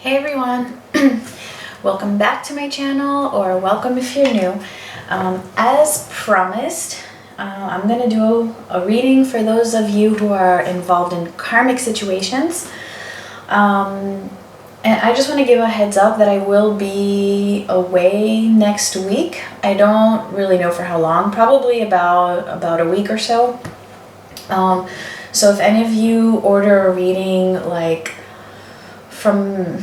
Hey everyone, welcome back to my channel, or welcome if you're new. As promised, I'm gonna do a reading for those of you who are involved in karmic situations. And I just want to give a heads up that I will be away next week. I don't really know for how long, probably about a week or so. So if any of you order a reading like from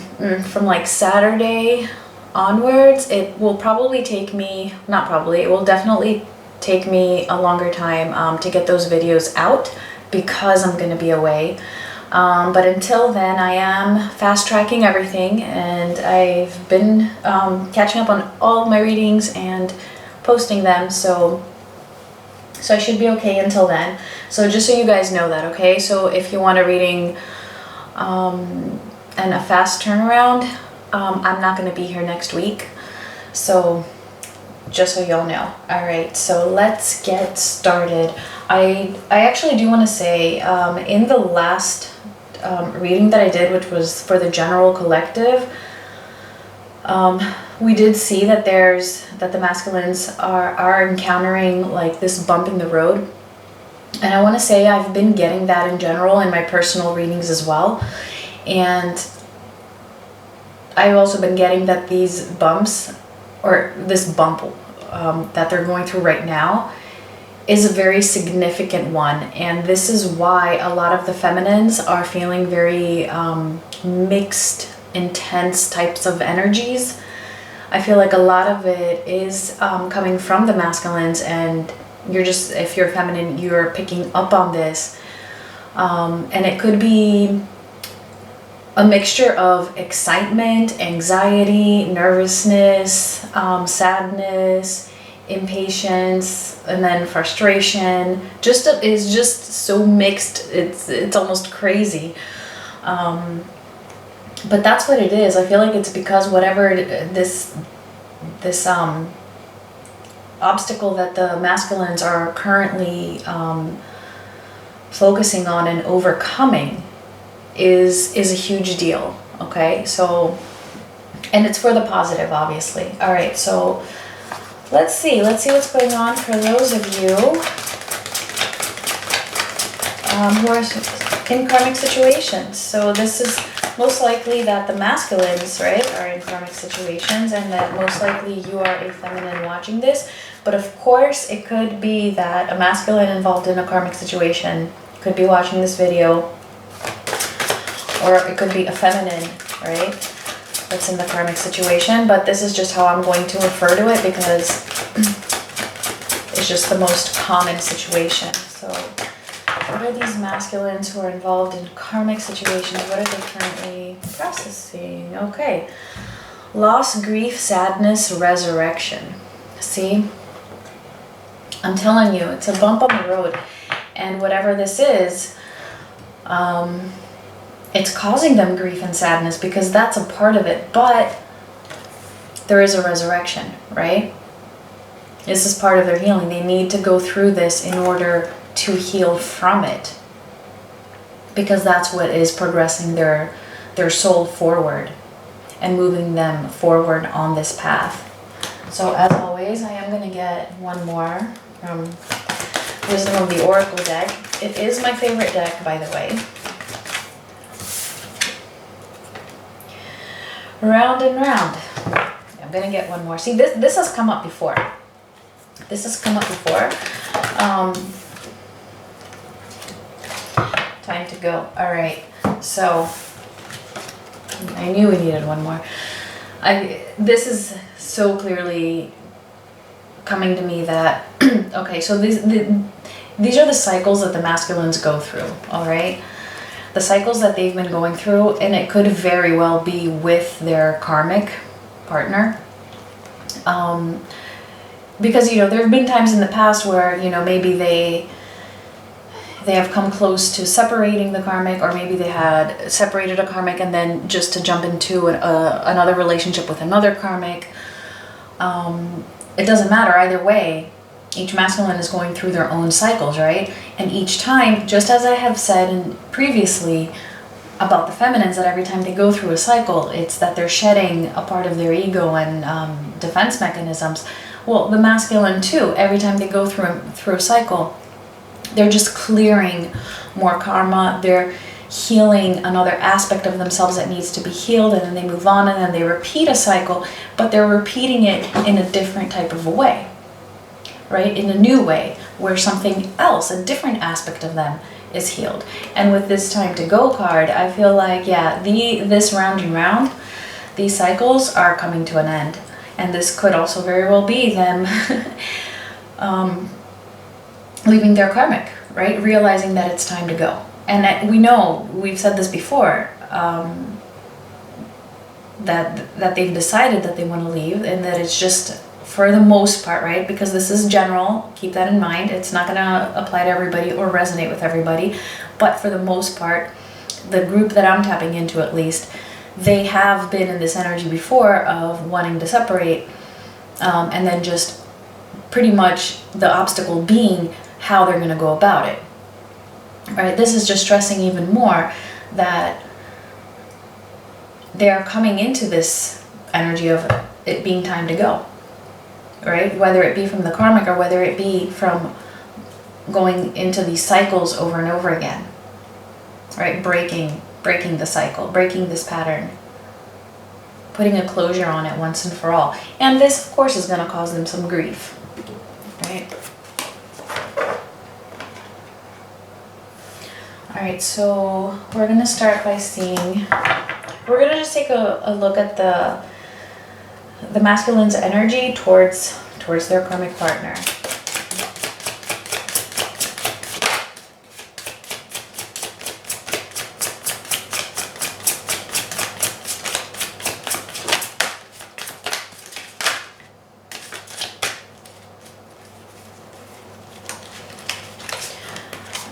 like Saturday onwards, it will probably take me, not probably, it will definitely take me a longer time to get those videos out because I'm going to be away. But until then, I am fast tracking everything, and I've been catching up on all of my readings and posting them, so I should be okay until then. So just so you guys know that, okay? So if you want a reading and a fast turnaround, I'm not going to be here next week, so just so y'all know. All right, so let's get started. I actually do want to say, in the last reading that I did, which was for the general collective, we did see that the masculines are encountering like this bump in the road, and I want to say I've been getting that in general in my personal readings as well. And I've also been getting that these bumps, or this bump that they're going through right now, is a very significant one. And this is why a lot of the feminines are feeling very mixed, intense types of energies. I feel like a lot of it is coming from the masculines, and you're just, if you're feminine, you're picking up on this. And it could be a mixture of excitement, anxiety, nervousness, sadness, impatience, and then frustration. Is just so mixed. It's almost crazy. But that's what it is. I feel like it's because whatever this obstacle that the masculines are currently focusing on and overcoming is a huge deal. Okay, so, and it's for the positive, obviously. All right, so let's see what's going on for those of you who are in karmic situations. So this is most likely that the masculines, right, are in karmic situations, and that most likely you are a feminine watching this. But of course, it could be that a masculine involved in a karmic situation could be watching this video, or it could be a feminine, right, that's in the karmic situation. But this is just how I'm going to refer to it because it's just the most common situation. So what are these masculines who are involved in karmic situations? What are they currently processing? Okay. Loss, grief, sadness, resurrection. See? I'm telling you, it's a bump on the road. And whatever this is, it's causing them grief and sadness because that's a part of it. But there is a resurrection, right? This is part of their healing. They need to go through this in order to heal from it, because that's what is progressing their soul forward and moving them forward on this path. So as always, I am going to get one more from Wisdom of the Oracle deck. It is my favorite deck, by the way. Round and round. I'm going to get one more. See, this has come up before. This has come up before. Time to go. All right. So I knew we needed one more. This is so clearly coming to me that okay, so these are the cycles that the masculines go through. All right, the cycles that they've been going through, and it could very well be with their karmic partner. Because there have been times in the past where maybe they have come close to separating the karmic, or maybe they had separated a karmic and then just to jump into another relationship with another karmic. It doesn't matter either way. Each masculine is going through their own cycles, right? And each time, just as I have said previously, about the feminines, that every time they go through a cycle, it's that they're shedding a part of their ego and defense mechanisms. Well, the masculine too, every time they go through a cycle, they're just clearing more karma. They're healing another aspect of themselves that needs to be healed, and then they move on, and then they repeat a cycle, but they're repeating it in a different type of a way, right? In a new way, where something else, a different aspect of them, is healed. And with this time to go card, I feel like, yeah, this round and round, these cycles are coming to an end. And this could also very well be them leaving their karmic, right? Realizing that it's time to go. And we know, we've said this before, that they've decided that they want to leave, and that it's just, for the most part, right? Because this is general, keep that in mind. It's not going to apply to everybody or resonate with everybody. But for the most part, the group that I'm tapping into, at least, they have been in this energy before of wanting to separate, and then just pretty much the obstacle being how they're going to go about it. Right? This is just stressing even more that they are coming into this energy of it being time to go. Right? Whether it be from the karmic or whether it be from going into these cycles over and over again. Right? Breaking the cycle, breaking this pattern, putting a closure on it once and for all. And this, of course, is going to cause them some grief. Right? Alright, so we're going to start by seeing, we're going to just take a look at the masculine's energy towards their karmic partner.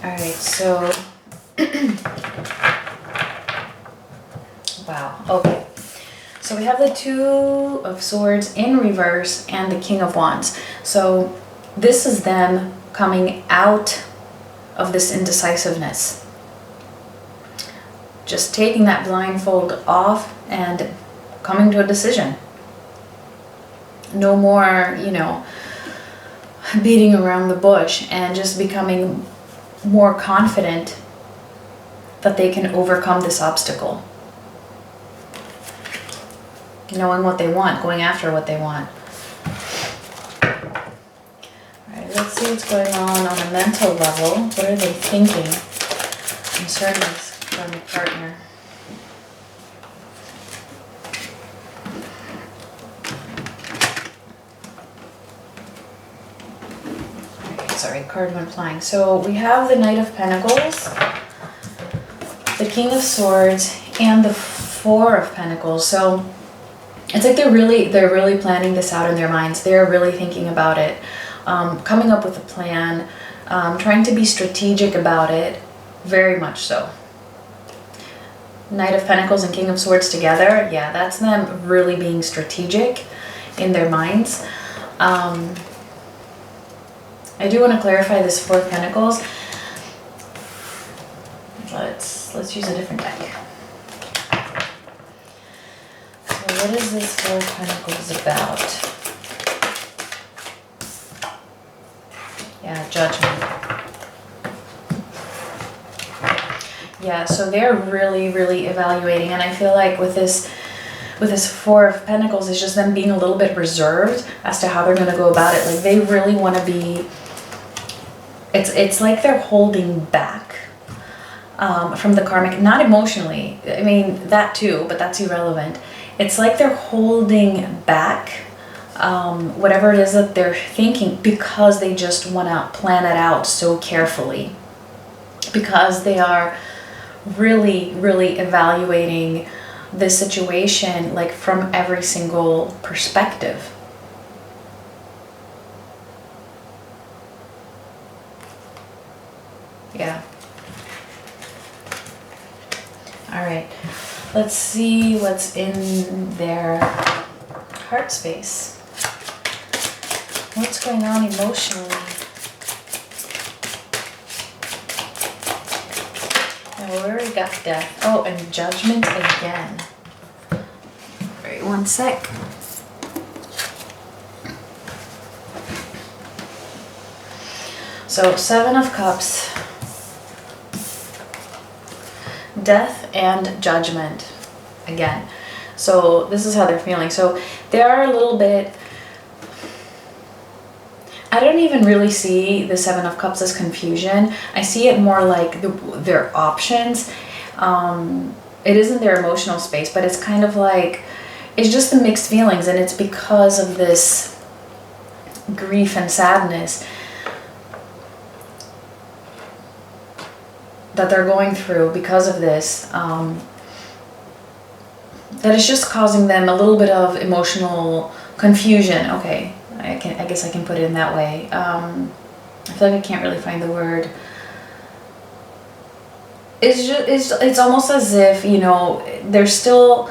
Alright, so wow, okay. So we have the Two of Swords in reverse and the King of Wands. So this is them coming out of this indecisiveness. Just taking that blindfold off and coming to a decision. No more, you know, beating around the bush, and just becoming more confident that they can overcome this obstacle. Knowing what they want, going after what they want. Alright, let's see what's going on a mental level. What are they thinking concerning this karmic partner? Sorry, card went flying. So we have the Knight of Pentacles, the King of Swords, and the Four of Pentacles. So it's like they're really planning this out in their minds. They're really thinking about it, coming up with a plan, trying to be strategic about it, very much so. Knight of Pentacles and King of Swords together, yeah, that's them really being strategic in their minds. I do want to clarify this Four of Pentacles. Let's use a different deck. So what is this Four of Pentacles about? Yeah, Judgment. Yeah, so they're really evaluating, and I feel like with this Four of Pentacles, it's just them being a little bit reserved as to how they're going to go about it. Like, they really want to be, it's like they're holding back from the karmic, not emotionally. I mean, that too, but that's irrelevant. It's like they're holding back whatever it is that they're thinking, because they just want to plan it out so carefully. Because they are really evaluating this situation, like, from every single perspective. Yeah. All right. Let's see what's in their heart space. What's going on emotionally? Now, we already got death. Oh, and judgment again. Wait, one sec. So 7 of Cups, death and judgment again. So this is how they're feeling. So they are a little bit, I don't even really see the 7 of Cups as confusion. I see it more like their options. It isn't their emotional space, but it's kind of like, it's just the mixed feelings, and it's because of this grief and sadness that they're going through because of this, that it's just causing them a little bit of emotional confusion. Okay, I guess I can put it in that way. I feel like I can't really find the word. It's almost as if, you know, they're still,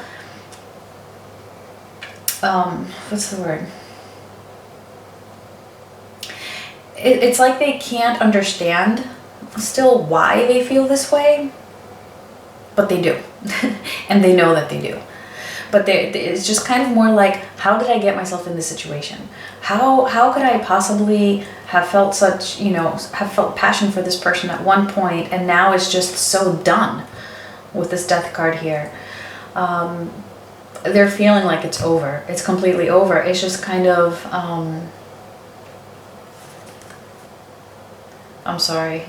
what's the word? It's like they can't understand still why they feel this way, but they do. And they know that they do. But it's just kind of more like, how did I get myself in this situation? How could I possibly have felt such, you know, have felt passion for this person at one point, and now it's just so done with this death card here. They're feeling like it's over. It's completely over. It's just kind of, I'm sorry.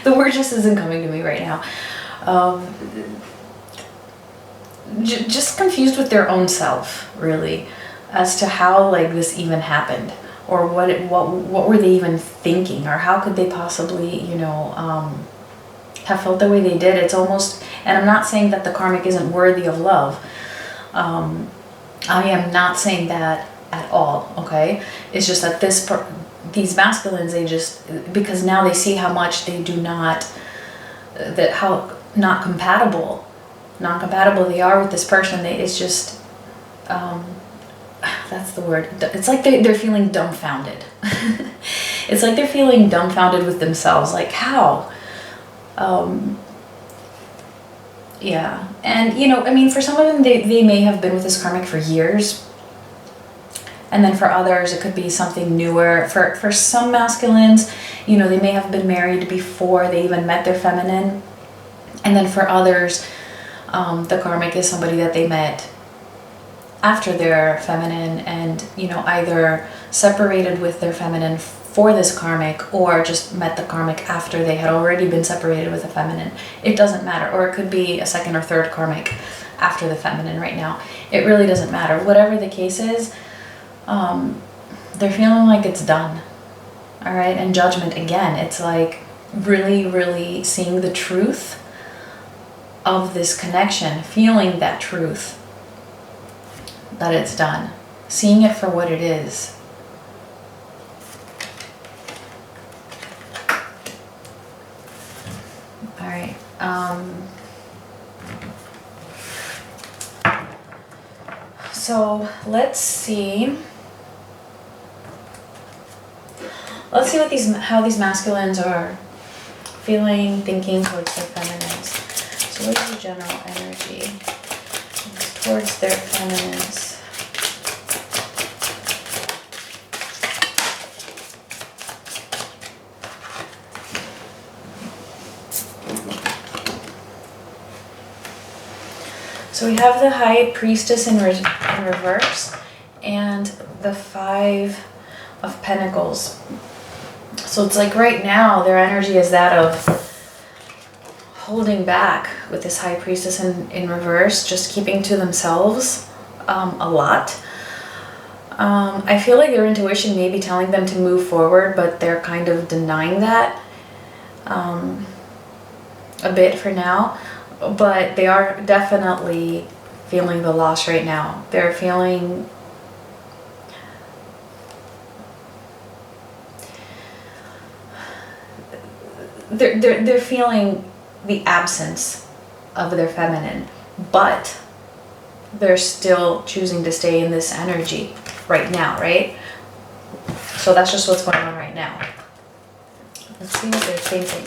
The word just isn't coming to me right now. Just confused with their own self, really, as to how like this even happened, or what were they even thinking, or how could they possibly, you know, have felt the way they did. It's almost, and I'm not saying that the karmic isn't worthy of love. I am not saying that at all. Okay, it's just that these masculines, they just, because now they see how much they do not, that how not compatible they are with this person. It's just, that's the word. It's like they're feeling dumbfounded. It's like they're feeling dumbfounded with themselves. Like, how? Yeah. And, you know, I mean, for some of them, they may have been with this karmic for years. And then for others, it could be something newer. For some masculines, you know, they may have been married before they even met their feminine. And then for others, the karmic is somebody that they met after their feminine, and, you know, either separated with their feminine for this karmic, or just met the karmic after they had already been separated with the feminine. It doesn't matter. Or it could be a second or third karmic after the feminine right now. It really doesn't matter. Whatever the case is, they're feeling like it's done. All right. And judgment again, it's like really, really seeing the truth of this connection, feeling that truth, that it's done, seeing it for what it is. All right. So let's see. Let's see how these masculines are feeling, thinking towards their feminines. So what is the general energy towards their feminines? So we have the High Priestess in reverse and the 5 of Pentacles. So it's like right now their energy is that of holding back with this High Priestess in reverse, just keeping to themselves a lot. I feel like their intuition may be telling them to move forward, but they're kind of denying that a bit for now. But they are definitely feeling the loss right now. They're feeling they're feeling the absence of their feminine, but they're still choosing to stay in this energy right now, right? So that's just what's going on right now. Let's see what they're thinking.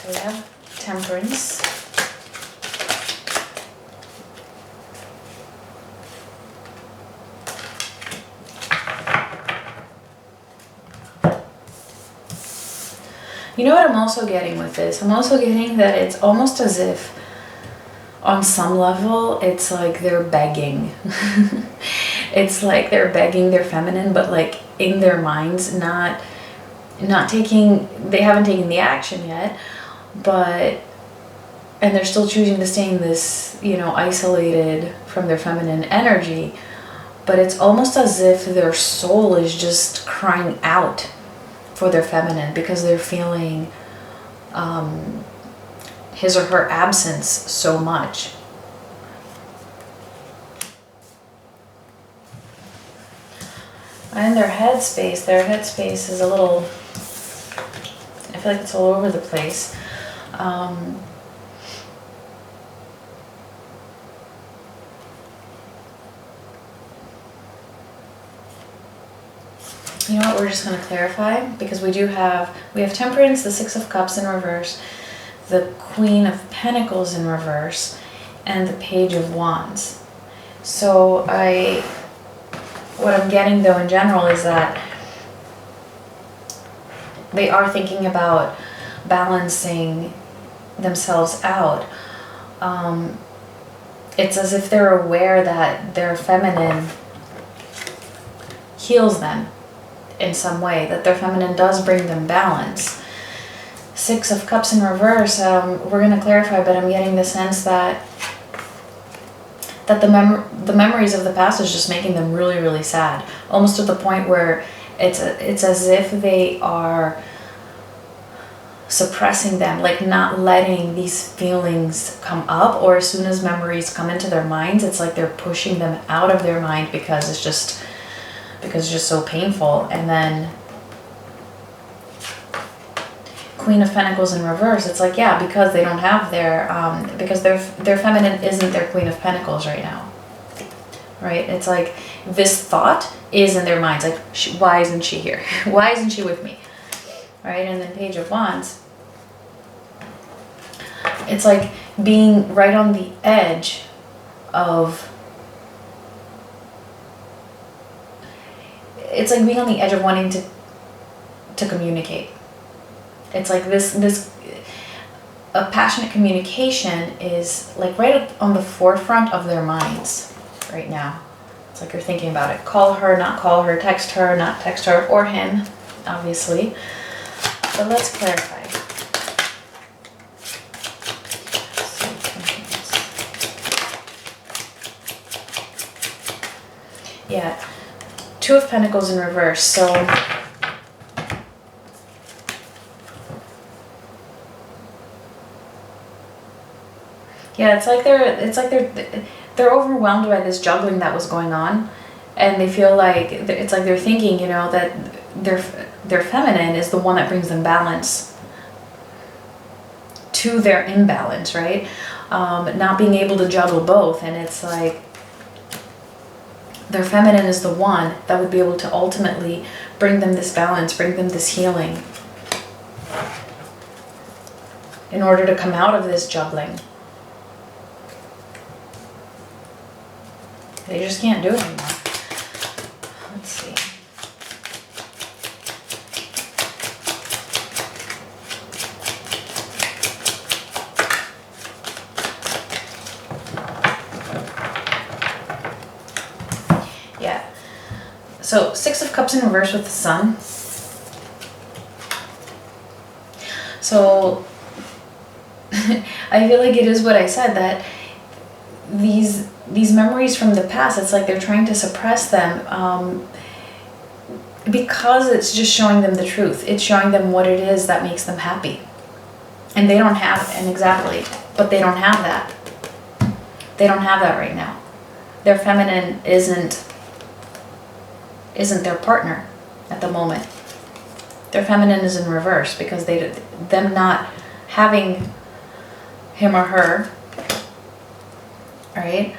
So we have Temperance. You know what I'm also getting with this? I'm also getting that it's almost as if on some level it's like they're begging. It's like they're begging their feminine, but like in their minds, not taking, they haven't taken the action yet, but, and they're still choosing to stay in this, you know, isolated from their feminine energy, but it's almost as if their soul is just crying out for their feminine because they're feeling his or her absence so much. And their headspace is a little, I feel like it's all over the place. You know what, we're just going to clarify, because we have Temperance, the Six of Cups in reverse, the Queen of Pentacles in reverse, and the Page of Wands. So what I'm getting though in general is that they are thinking about balancing themselves out. It's as if they're aware that their feminine heals them in some way, that their feminine does bring them balance. Six of Cups in reverse, we're going to clarify, but I'm getting the sense that the memories of the past is just making them really, really sad. Almost to the point where it's as if they are suppressing them, like not letting these feelings come up, or as soon as memories come into their minds, it's like they're pushing them out of their mind because it's just so painful. And then Queen of Pentacles in reverse, it's like, yeah, because they don't have their because their feminine isn't their Queen of Pentacles right now, right? It's like this thought is in their minds, like, why isn't she here? Why isn't she with me? Right? And then Page of Wands, it's like being right on the edge of, it's like being on the edge of wanting to communicate. It's like a passionate communication is like right on the forefront of their minds right now. It's like you're thinking about it. Call her, not call her, text her, not text her, or him, obviously. But let's clarify. Yeah, Two of Pentacles in reverse. So yeah, it's like they're overwhelmed by this juggling that was going on, and they feel like it's like they're thinking, you know, that their feminine is the one that brings them balance to their imbalance, right? Not being able to juggle both, and it's like their feminine is the one that would be able to ultimately bring them this balance, bring them this healing in order to come out of this juggling. They just can't do it anymore. Let's see. Yeah. So, Six of Cups in reverse with the Sun. So, I feel like it is what I said, that these memories from the past, it's like they're trying to suppress them because it's just showing them the truth. It's showing them what it is that makes them happy. And they don't have, and exactly, but they don't have that. They don't have that right now. Their feminine isn't their partner at the moment. Their feminine is in reverse because them not having him or her, right,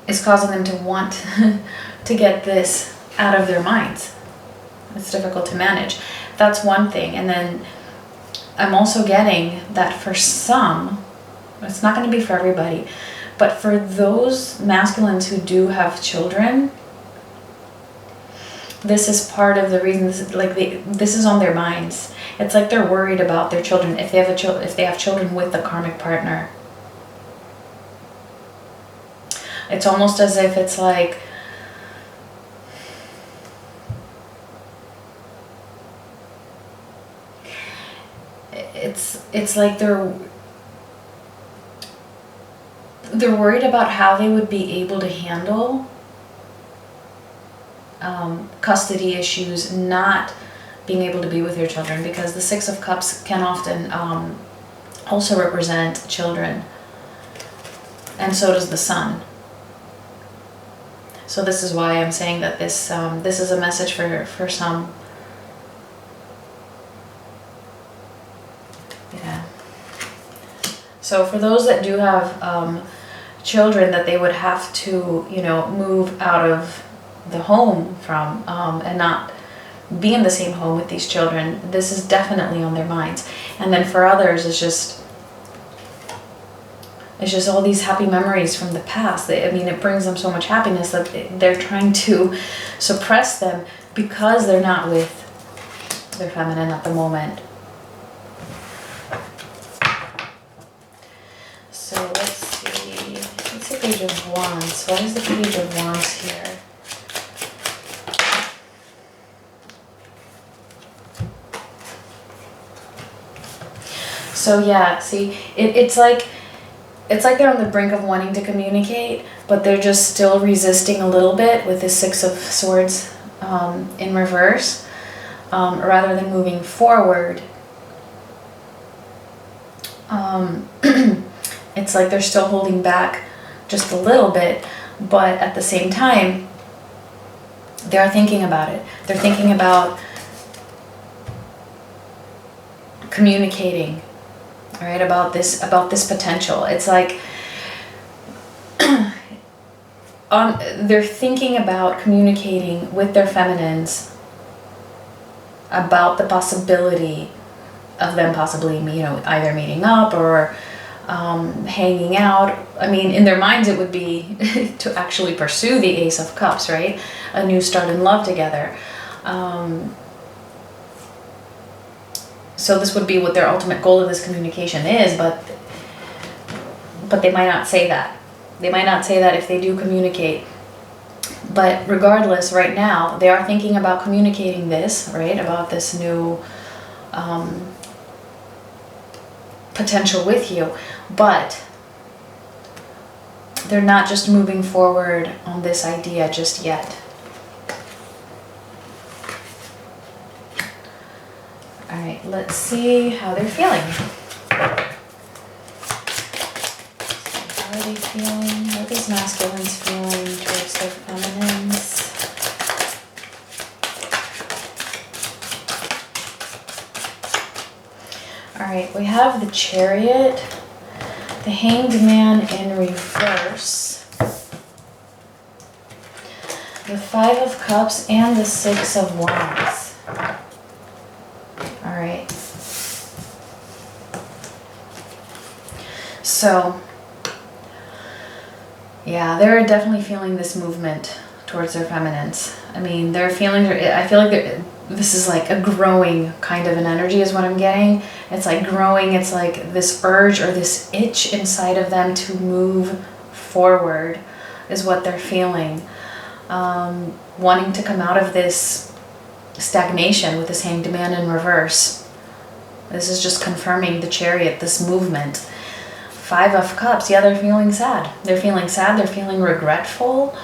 is causing them to want to get this out of their minds. It's difficult to manage. That's one thing. And then I'm also getting that for some, it's not going to be for everybody, but for those masculines who do have children, this is part of the reason. This is on their minds. It's like they're worried about their children if they have children with the karmic partner. It's almost as if it's like it's like they're worried about how they would be able to handle custody issues, not being able to be with their children, because the Six of Cups can often also represent children, and so does the Sun. So this is why I'm saying that this is a message for some. Yeah. So for those that do have children that they would have to, you know, move out of the home from and not be in the same home with these children, this is definitely on their minds. And then for others, it's just all these happy memories from the past. I mean, it brings them so much happiness that they're trying to suppress them because they're not with their feminine at the moment. So let's see Page of Wands. What is the Page of Wands here? So yeah, see, it's like they're on the brink of wanting to communicate, but they're just still resisting a little bit with the Six of Swords in reverse, rather than moving forward. It's like they're still holding back just a little bit, but at the same time, they're thinking about it. They're thinking about communicating. All right, about this potential. It's like they're thinking about communicating with their feminines about the possibility of them possibly, you know, either meeting up or hanging out. I mean, in their minds it would be to actually pursue the Ace of Cups, right? A new start in love together. So this would be what their ultimate goal of this communication is, but they might not say that. They might not say that if they do communicate. But regardless, right now, they are thinking about communicating this, right? About this new potential with you. But they're not just moving forward on this idea just yet. All right, let's see how they're feeling. How are they feeling? How are these masculines feeling towards their feminines? All right, we have the Chariot, the Hanged Man in reverse, the Five of Cups, and the Six of Wands. All right. So, yeah, they're definitely feeling this movement towards their feminines. I mean, they're feeling, I feel like this is like a growing kind of an energy is what I'm getting. It's like growing. It's like this urge or this itch inside of them to move forward is what they're feeling. Wanting to come out of this stagnation with this Hanged Man in reverse. This is just confirming the Chariot, this movement. Five of Cups, yeah, they're feeling sad. They're feeling sad, they're feeling regretful,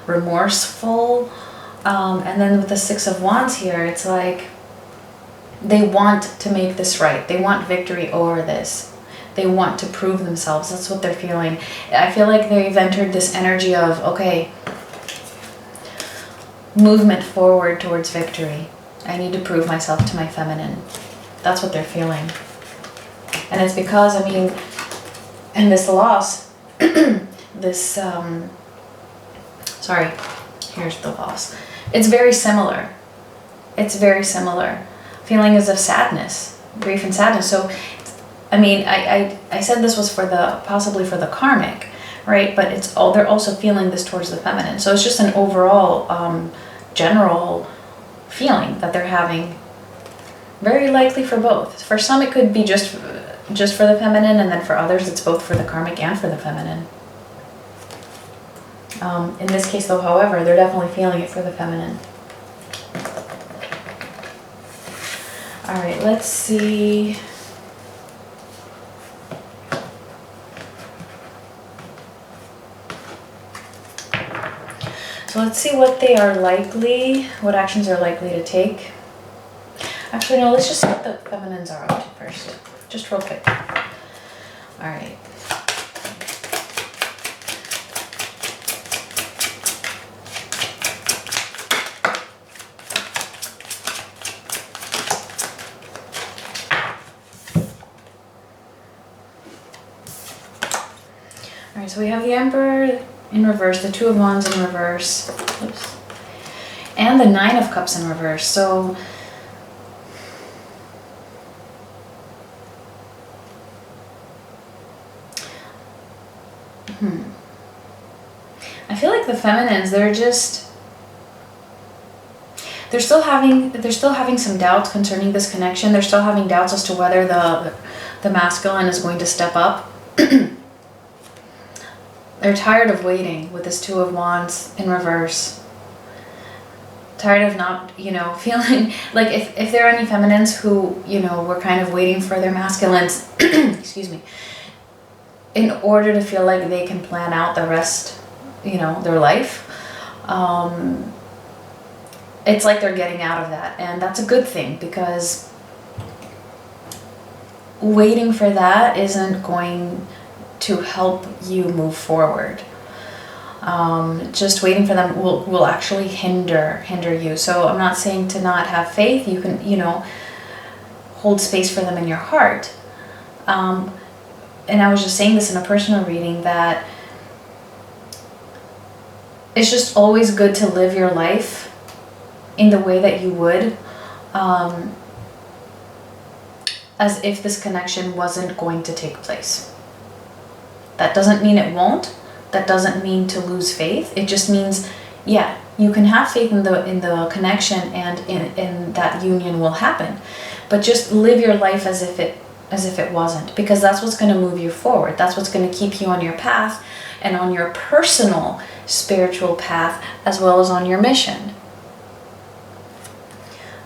remorseful. And then with the Six of Wands here, it's like they want to make this right. They want victory over this. They want to prove themselves. That's what they're feeling. I feel like they've entered this energy of, okay, movement forward towards victory. I need to prove myself to my feminine. That's what they're feeling. And it's because, I mean, in this loss, this, sorry, here's the loss. It's very similar. It's very similar. Feeling as of sadness. grief and sadness. So, I mean, I said this was for possibly for the karmic, right? But they're also feeling this towards the feminine. So it's just an overall general feeling that they're having, very likely for both. For some it could be just for the feminine, and then for others it's both for the karmic and for the feminine. In this case though, however, they're definitely feeling it for the feminine. Alright, let's see. So let's see what what actions are likely to take. Actually, no, let's just see what the feminines are up to first. Just real quick. Alright. Alright, so we have the Emperor in reverse, the Two of Wands in reverse, oops, and the Nine of Cups in reverse. So I feel like the feminines, they're still having some doubts concerning this connection. They're still having doubts as to whether the masculine is going to step up. They're tired of waiting with this Two of Wands in reverse. Tired of not, feeling like if there are any feminines who, were kind of waiting for their masculines, excuse me, in order to feel like they can plan out the rest, their life. It's like they're getting out of that, and that's a good thing, because waiting for that isn't going to help you move forward. Just waiting for them will actually hinder you. So I'm not saying to not have faith. You can, hold space for them in your heart. And I was just saying this in a personal reading, that it's just always good to live your life in the way that you would, as if this connection wasn't going to take place. That doesn't mean it won't. That doesn't mean to lose faith. It just means, yeah, you can have faith in the connection, and in that union will happen. But just live your life as if it wasn't, because that's what's going to move you forward. That's what's going to keep you on your path, and on your personal spiritual path, as well as on your mission.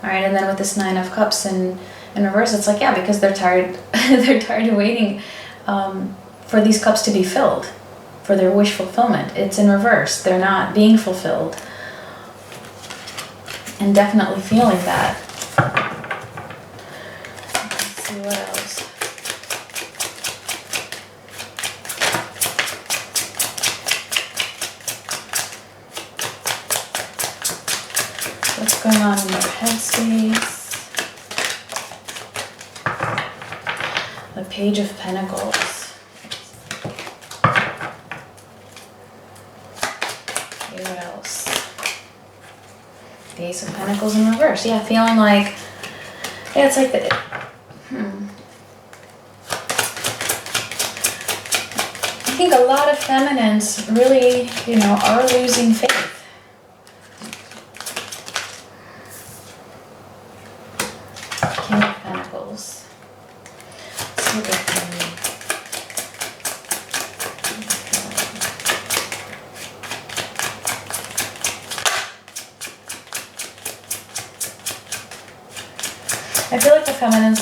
All right, and then with this Nine of Cups in reverse, it's like, yeah, because they're tired. They're tired of waiting for these cups to be filled, for their wish fulfillment. It's in reverse. They're not being fulfilled, and definitely feeling that. Let's see what else. What's going on in your headspace? The Page of Pentacles. Okay, what else? The Ace of Pentacles in reverse. Yeah, feeling like, yeah, it's like the, I think a lot of feminines really, are losing faith. King of Pentacles. Let's see what they're feeling. I feel like the feminines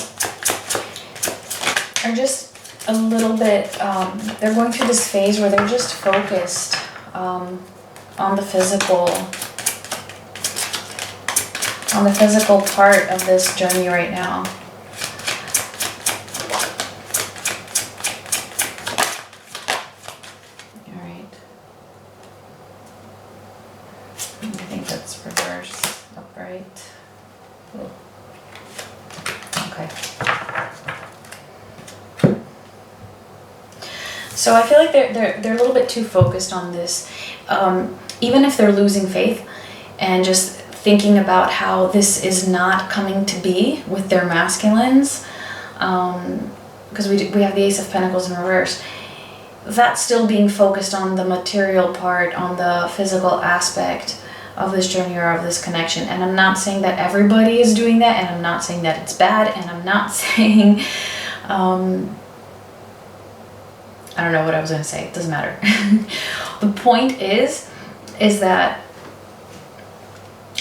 are just a little bit, they're going through this phase where they're just focused on the physical part of this journey right now. All right. I think that's reverse, upright. Ooh. Okay. So I feel like they're a little bit too focused on this, even if they're losing faith and just thinking about how this is not coming to be with their masculines. because we have the Ace of Pentacles in reverse. That's still being focused on the material part, on the physical aspect of this journey or of this connection. And I'm not saying that everybody is doing that, and I'm not saying that it's bad, and I'm not saying, I don't know what I was going to say. It doesn't matter. The point is that,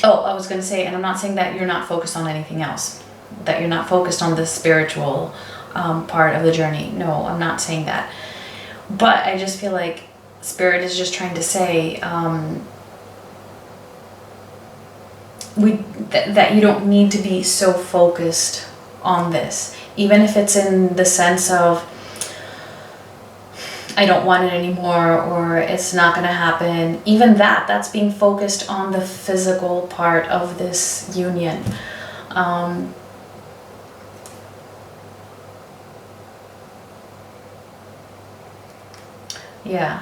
I was going to say, and I'm not saying that you're not focused on anything else, that you're not focused on the spiritual part of the journey. No, I'm not saying that. But I just feel like Spirit is just trying to say that you don't need to be so focused on this. Even if it's in the sense of, I don't want it anymore, or it's not going to happen. Even that's being focused on the physical part of this union. Yeah,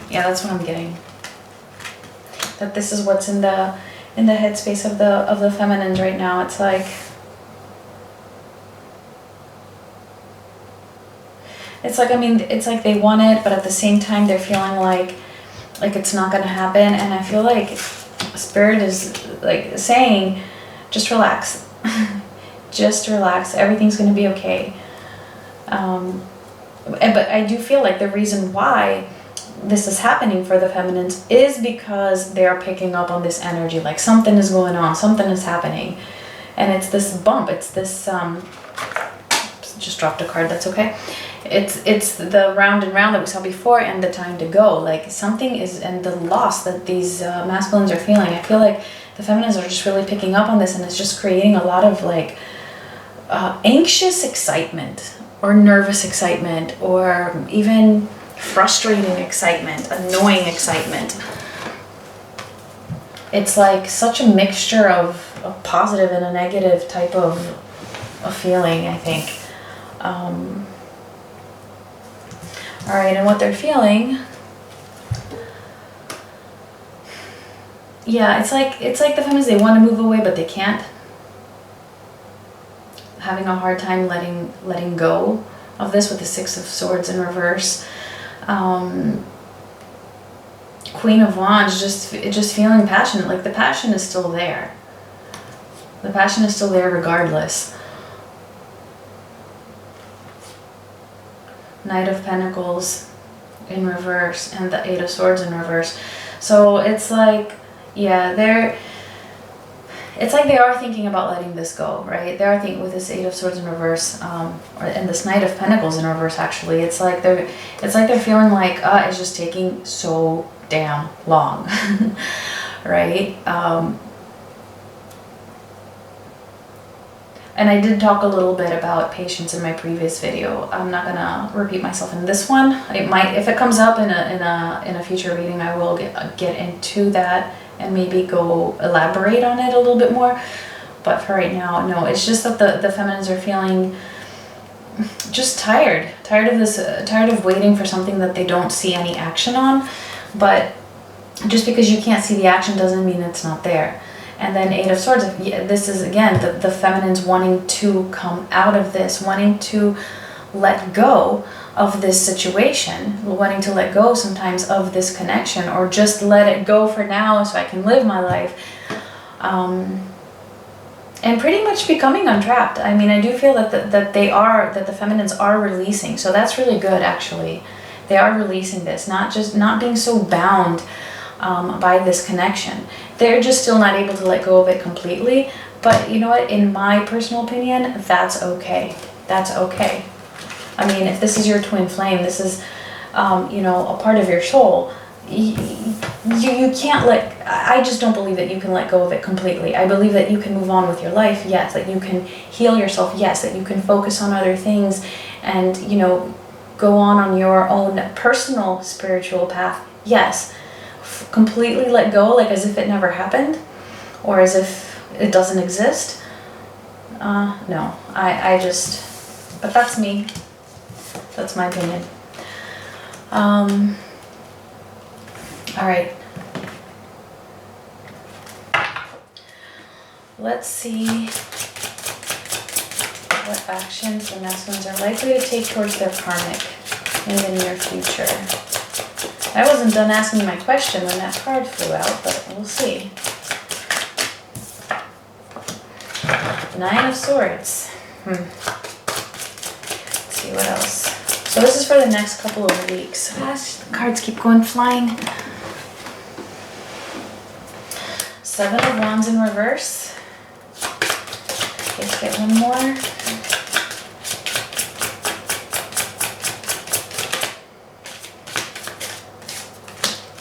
that's what I'm getting. That this is what's in the headspace of the feminines right now. It's like, I mean, it's like they want it, but at the same time they're feeling like it's not gonna happen. And I feel like Spirit is like saying, just relax. Just relax. Everything's gonna be okay. But I do feel like the reason why this is happening for the feminines is because they are picking up on this energy, like something is going on, something is happening. And it's this bump, it's this, just dropped a card, that's okay. It's the round and round that we saw before, and the time to go. Like something is, and the loss that these masculines are feeling. I feel like the feminines are just really picking up on this, and it's just creating a lot of like anxious excitement, or nervous excitement, or even frustrating excitement, annoying excitement. It's like such a mixture of a positive and a negative type of a feeling, I think. All right, and what they're feeling, yeah, it's like the feminists, they want to move away, but they can't. Having a hard time letting go of this with the Six of Swords in reverse. Queen of Wands, just feeling passionate. Like the passion is still there. The passion is still there regardless. Knight of Pentacles in reverse and the Eight of Swords in reverse. So it's like, yeah, it's like they are thinking about letting this go, right? They are thinking with this Eight of Swords in reverse, and this Knight of Pentacles in reverse. Actually, it's like they're feeling like it's just taking so damn long, right? And I did talk a little bit about patience in my previous video. I'm not gonna repeat myself in this one. It might, if it comes up in a future reading, I will get into that and maybe go elaborate on it a little bit more. But for right now, no. It's just that the feminines are feeling just tired of this, tired of waiting for something that they don't see any action on. But just because you can't see the action doesn't mean it's not there. And then Eight of Swords, this is again the feminines wanting to come out of this, wanting to let go of this situation, wanting to let go sometimes of this connection, or just let it go for now so I can live my life. And pretty much becoming untrapped. I mean, I do feel that that the feminines are releasing. So that's really good, actually. They are releasing this, not being so bound by this connection. They're just still not able to let go of it completely. But you know what? In my personal opinion, that's okay. That's okay. I mean, if this is your twin flame, this is, you know, a part of your soul. You can't I just don't believe that you can let go of it completely. I believe that you can move on with your life, yes, that you can heal yourself, yes, that you can focus on other things and, you know, go on your own personal spiritual path, yes. Completely let go, like as if it never happened, or as if it doesn't exist. No, I just, but that's me. That's my opinion. All right. Let's see what actions the masculines are likely to take towards their karmic in the near future. I wasn't done asking my question when that card flew out, but we'll see. 9 of Swords. Let's see what else. So this is for the next couple of weeks. Gosh, the cards keep going flying. 7 of Wands in reverse. Let's get one more.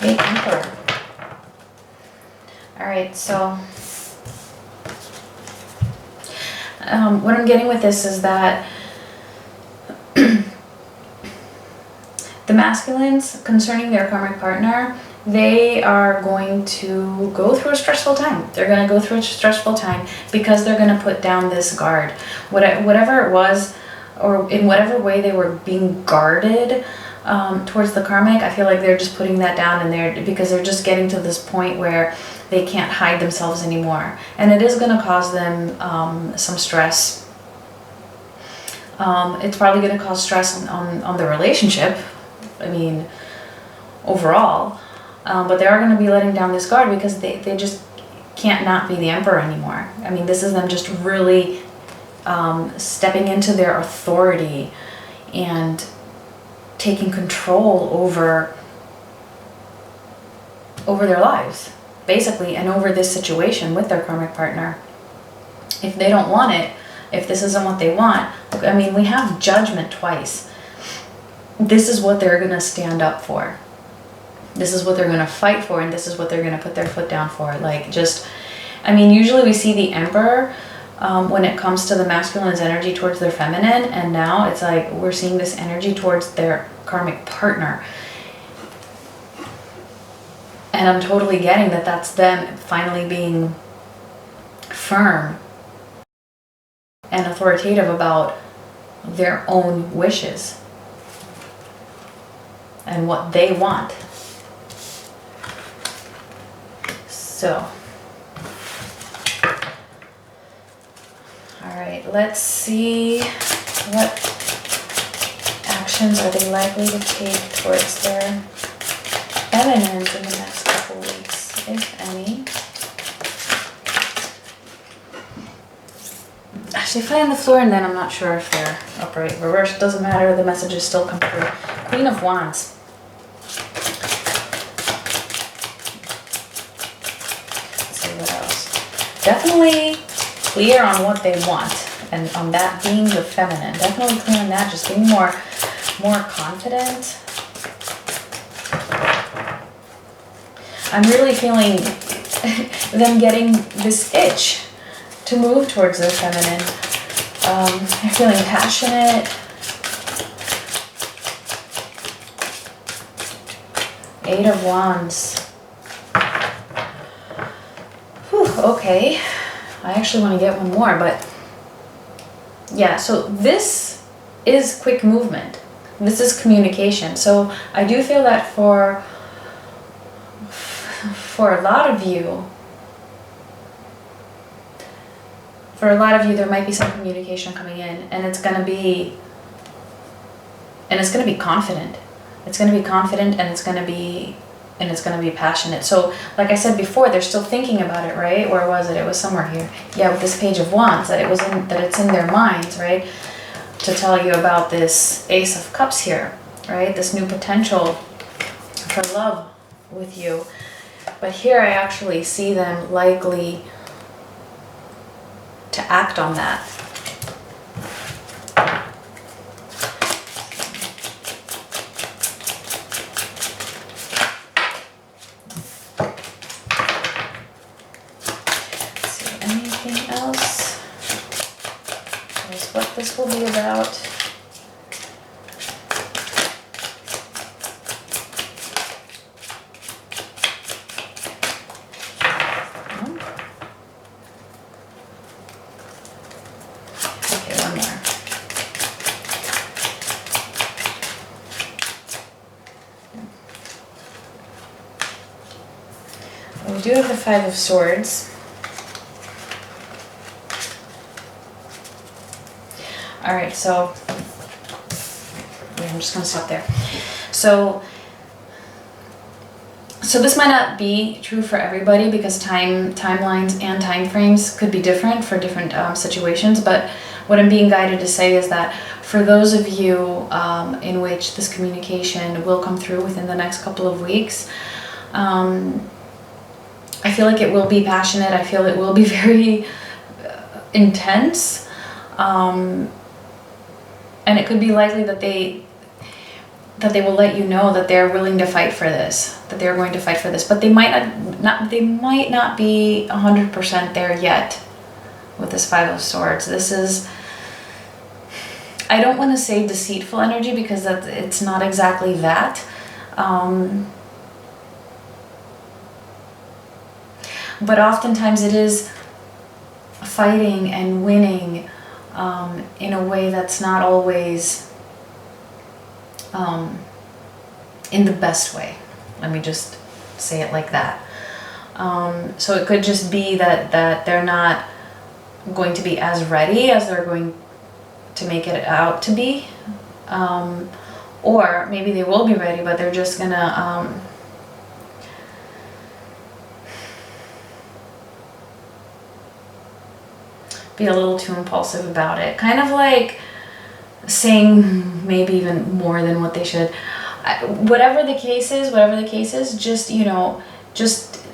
The Emperor. Alright, so what I'm getting with this is that the masculines, concerning their karmic partner, they are going to go through a stressful time. They're going to go through a stressful time because they're going to put down this guard. Whatever it was, or in whatever way they were being guarded towards the karmic, I feel like they're just putting that down in there because they're just getting to this point where they can't hide themselves anymore. And it is going to cause them some stress. It's probably going to cause stress on the relationship, I mean, overall. But they are going to be letting down this guard because they just can't not be the Emperor anymore. I mean, this is them just really stepping into their authority and taking control over their lives, basically, and over this situation with their karmic partner. If they don't want it, if this isn't what they want, I mean, we have Judgment twice. This is what they're going to stand up for. This is what they're going to fight for, and this is what they're going to put their foot down for. Like, just, I mean, usually we see the Emperor when it comes to the masculine's energy towards their feminine, and now it's like we're seeing this energy towards their karmic partner. And I'm totally getting that that's them finally being firm and authoritative about their own wishes and what they want. So, all right, let's see what actions are they likely to take towards their feminines in the next couple weeks, if any. Actually, if I on the floor and then I'm not sure if they're upright, reverse, doesn't matter, the messages still come through. Queen of Wands. Let's see what else. Definitely clear on what they want, and on that being the feminine. Definitely clear on that, just being more confident. I'm really feeling them getting this itch to move towards their feminine. They're feeling passionate. 8 of Wands. Whew, okay. I actually want to get one more, but yeah, so this is quick movement. This is communication. So I do feel that for a lot of you, there might be some communication coming in, and it's going to be confident. It's going to be confident, and it's going to be passionate. So, like I said before, they're still thinking about it, right? Where was it? It was somewhere here. Yeah, with this Page of Wands, that it's in their minds, right? To tell you about this Ace of Cups here, right? This new potential for love with you. But here I actually see them likely to act on that. Let's see, anything else? Here's what this will be about. We do have the 5 of Swords. All right, so I'm just gonna stop there. So this might not be true for everybody because timelines and time frames could be different for different situations, but what I'm being guided to say is that for those of you in which this communication will come through within the next couple of weeks, I feel like it will be passionate. I feel it will be very intense. And it could be likely that they will let you know that they're willing to fight for this, that they're going to fight for this, but they might not be 100% there yet with this Five of Swords. This is, I don't want to say deceitful energy because it's not exactly that. But oftentimes it is fighting and winning in a way that's not always in the best way. Let me just say it like that. So it could just be that they're not going to be as ready as they're going to make it out to be. Or maybe they will be ready, but they're just gonna be a little too impulsive about it. Kind of like saying maybe even more than what they should. Whatever the case is, just, you know, just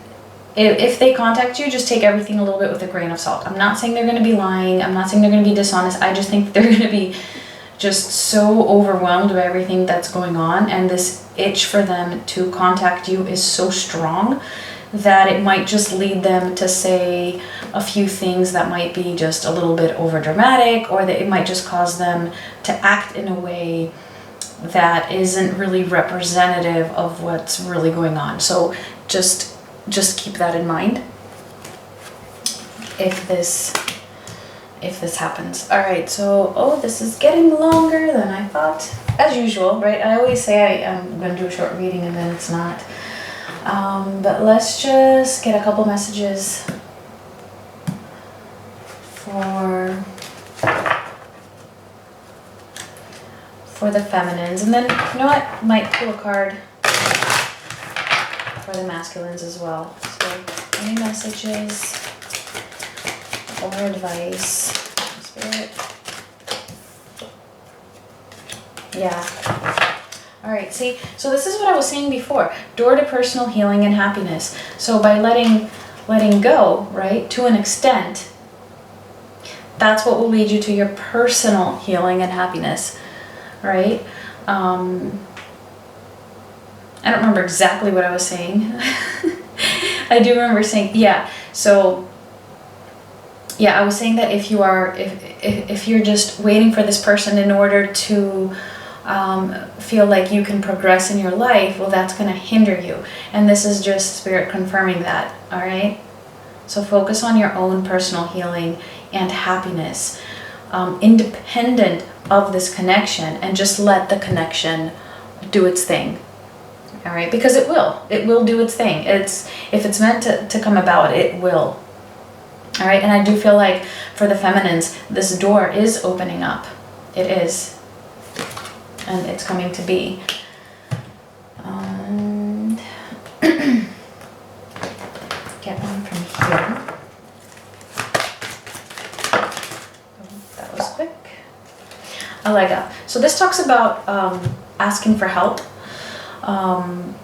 if they contact you, just take everything a little bit with a grain of salt. I'm not saying they're going to be lying. I'm not saying they're going to be dishonest. I just think they're going to be just so overwhelmed by everything that's going on, and this itch for them to contact you is so strong that it might just lead them to say a few things that might be just a little bit over dramatic, or that it might just cause them to act in a way that isn't really representative of what's really going on. So just keep that in mind if this happens. All right, so this is getting longer than I thought, as usual, right? I always say I'm going to do a short reading and then it's not. But let's just get a couple messages for the feminines, and then, you know what, might pull a card for the masculines as well. So any messages or advice, Spirit? Yeah. All right, see, so this is what I was saying before, door to personal healing and happiness. So by letting go, right, to an extent, that's what will lead you to your personal healing and happiness, right? I don't remember exactly what I was saying. I do remember saying, yeah, so yeah, I was saying that if you're just waiting for this person in order to feel like you can progress in your life, well, that's going to hinder you. And this is just Spirit confirming that, all right? So focus on your own personal healing and happiness, independent of this connection, and just let the connection do its thing, all right? Because it will do its thing. If it's meant to come about, it will, all right? And I do feel like for the feminines, this door is opening up. It is. And it's coming to be. And get one from here. Oh, that was quick. Alega. So this talks about asking for help. And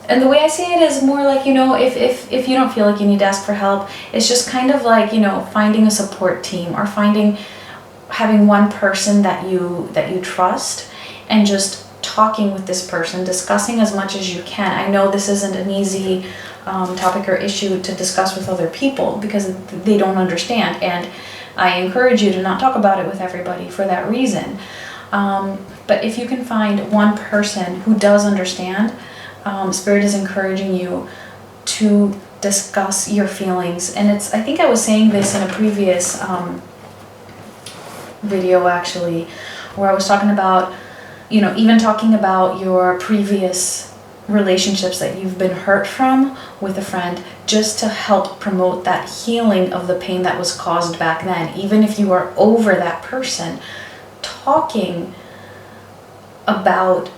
the way I see it is more like, you know, if you don't feel like you need to ask for help, it's just kind of like, you know, finding a support team, or having one person that you trust, and just talking with this person, discussing as much as you can. I know this isn't an easy topic or issue to discuss with other people because they don't understand, and I encourage you to not talk about it with everybody for that reason. But if you can find one person who does understand, Spirit is encouraging you to discuss your feelings. And I think I was saying this in a previous video actually, where I was talking about, you know, even talking about your previous relationships that you've been hurt from with a friend, just to help promote that healing of the pain that was caused back then. Even if you are over that person, talking about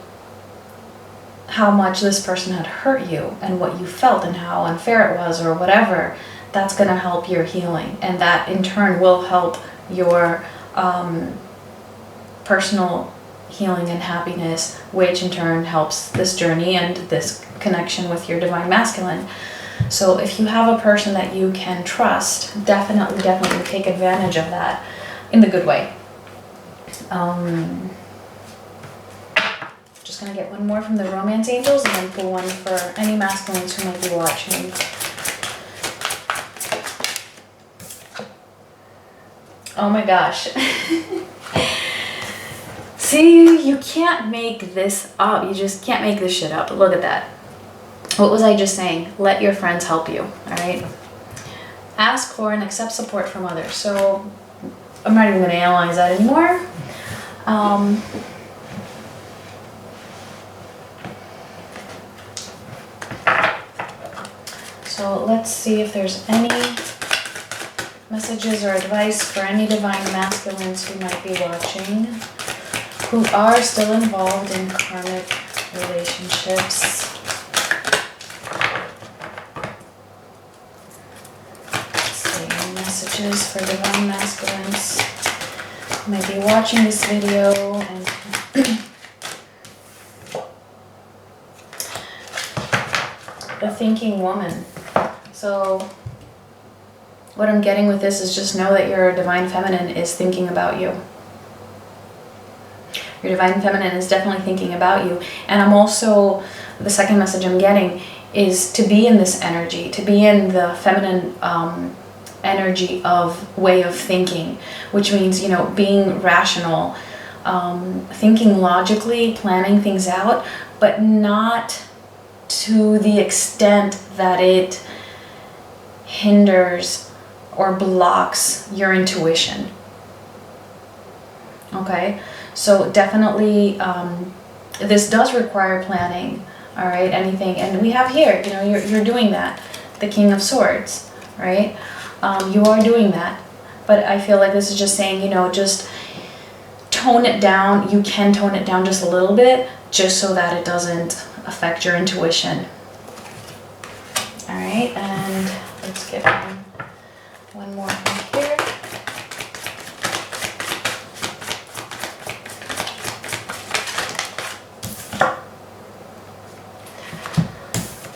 how much this person had hurt you and what you felt and how unfair it was or whatever, that's going to help your healing, and that in turn will help your personal healing and happiness, which in turn helps this journey and this connection with your divine masculine. So if you have a person that you can trust, definitely take advantage of that in the good way. Just gonna get one more from the romance angels and then pull one for any masculines who might be watching. Oh my gosh. See, you can't make this up. You just can't make this shit up. Look at that. What was I just saying? Let your friends help you, all right? Ask for and accept support from others. So I'm not even going to analyze that anymore. So let's see if there's any messages or advice for any divine masculines who might be watching, who are still involved in karmic relationships. Let's see, any messages for divine masculines who might be watching this video and the thinking woman. So what I'm getting with this is just know that your divine feminine is thinking about you. Your divine feminine is definitely thinking about you. And I'm also, the second message I'm getting is to be in this energy, to be in the feminine energy of way of thinking, which means, you know, being rational, thinking logically, planning things out, but not to the extent that it hinders or blocks your intuition. Okay, so definitely this does require planning, all right, anything, and we have here, you know, you're doing that, the King of Swords, right? You are doing that, but I feel like this is just saying, you know, just tone it down. You can tone it down just a little bit, just so that it doesn't affect your intuition. All right, and let's get one more from here.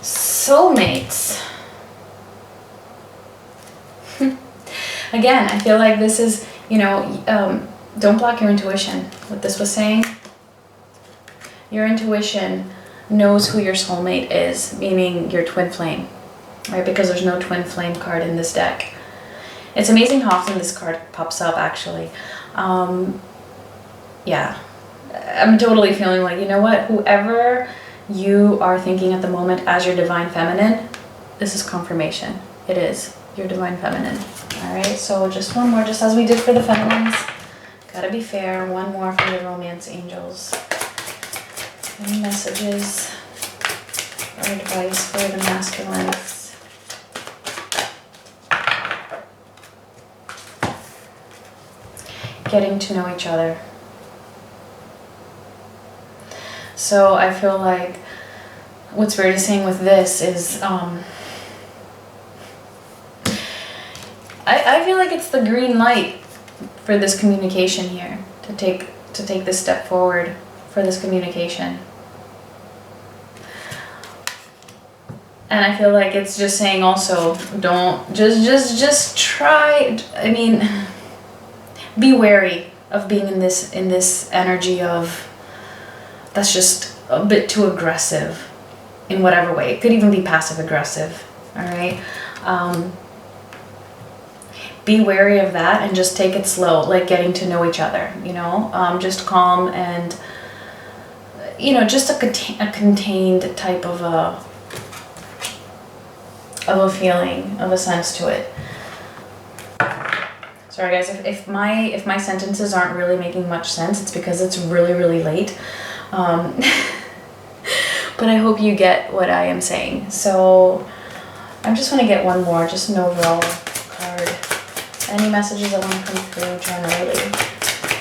Soulmates. Again, I feel like this is, you know, don't block your intuition. What this was saying, your intuition knows who your soulmate is, meaning your twin flame, right? Because there's no twin flame card in this deck. It's amazing how often this card pops up, actually. Yeah, I'm totally feeling like, you know what, whoever you are thinking at the moment as your divine feminine, this is confirmation. It is your divine feminine. All right, so just one more, just as we did for the feminines. Gotta be fair. One more for the romance angels. Any messages or advice for the masculines? Getting to know each other. So I feel like what's Spirit is saying with this is, I feel like it's the green light for this communication here, to take this step forward for this communication. And I feel like it's just saying also, don't just try, I mean, be wary of being in this energy of that's just a bit too aggressive in whatever way. It could even be passive aggressive. All right, be wary of that and just take it slow, like getting to know each other, you know, just calm and, you know, just a contained type of a feeling, of a sense to it. Sorry guys, if my sentences aren't really making much sense, it's because it's really, really late. but I hope you get what I am saying. So I just want to get one more, just an overall card. Any messages that want to come through generally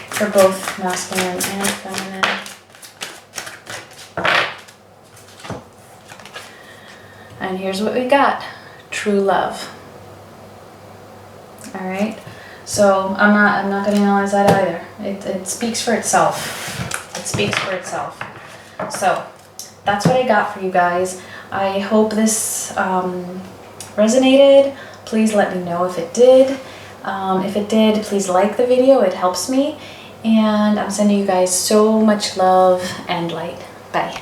for both masculine and feminine. And here's what we got. True love. All right. So I'm not going to analyze that either. It speaks for itself. It speaks for itself. So that's what I got for you guys. I hope this resonated. Please let me know if it did. If it did, please like the video. It helps me. And I'm sending you guys so much love and light. Bye.